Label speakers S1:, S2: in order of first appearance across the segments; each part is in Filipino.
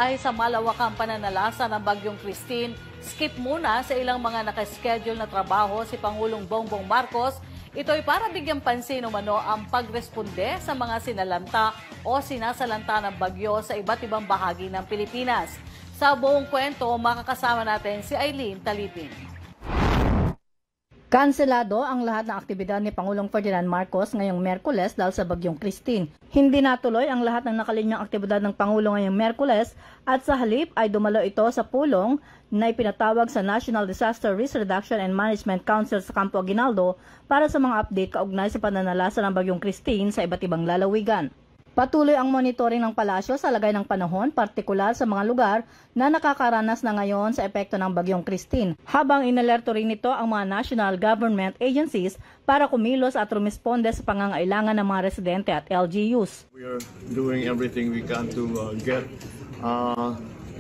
S1: Dahil sa malawakang pananalasa ng Bagyong Christine, skip muna sa ilang mga nakaschedule na trabaho si Pangulong Bongbong Marcos. Ito'y para bigyang pansin umano ang pagresponde sa mga sinalanta o sinasalanta ng bagyo sa iba't ibang bahagi ng Pilipinas. Sa buong kwento, makakasama natin si Eileen Taliping.
S2: Kanselado ang lahat ng aktibidad ni Pangulong Ferdinand Marcos ngayong Miyerkules dahil sa Bagyong Christine. Hindi natuloy ang lahat ng nakalinyang aktibidad ng Pangulo ngayong Miyerkules at sa halip ay dumalo ito sa pulong na ipinatawag sa National Disaster Risk Reduction and Management Council sa Campo Aguinaldo para sa mga update kaugnay sa pananalasa ng Bagyong Christine sa iba't ibang lalawigan. Patuloy ang monitoring ng palasyo sa lagay ng panahon, partikular sa mga lugar na nakakaranas na ngayon sa epekto ng Bagyong Christine, habang inalerto rin nito ang mga national government agencies para kumilos at rumisponde sa pangangailangan ng mga residente at LGUs.
S3: We are doing everything we can to get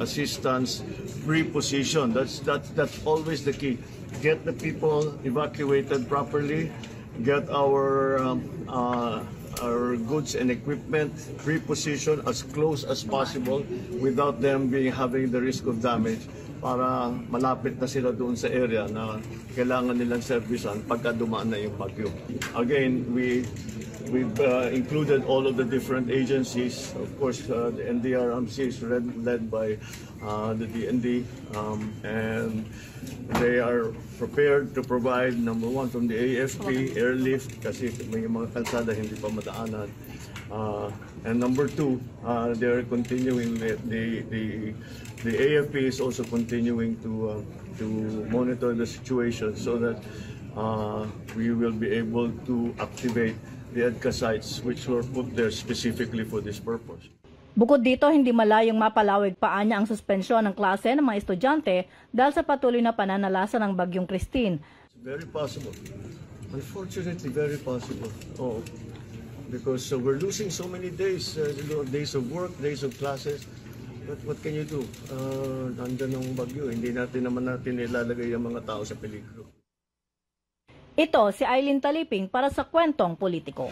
S3: assistance pre-position. That's always the key. Get the people evacuated properly, get our goods and equipment repositioned as close as possible without them having the risk of damage para malapit na sila doon sa area na kailangan nilang servisan pagka dumaan na yung bagyo. Again, we've included all of the different agencies. Of course, the NDRMC is led by the DND, and they are prepared to provide, number one, from the AFP, airlift, kasi may mga kalsada hindi pa madaanan. And number two, they're continuing, the AFP is also continuing to monitor the situation so that we will be able to activate the EDCA sites which were put there specifically for this purpose.
S2: Bukod dito, hindi malayong mapalawig pa niya ang suspensyon ng klase ng mga estudyante dahil sa patuloy na pananalasa ng Bagyong Christine.
S3: Very possible. Unfortunately, very possible. Oh, because we're losing so many days, days of work, days of classes. But what can you do? Nandiyan ang bagyo. Hindi natin ilalagay ang mga tao sa peligro.
S2: Ito si Eileen Taliping para sa Kwentong Politiko.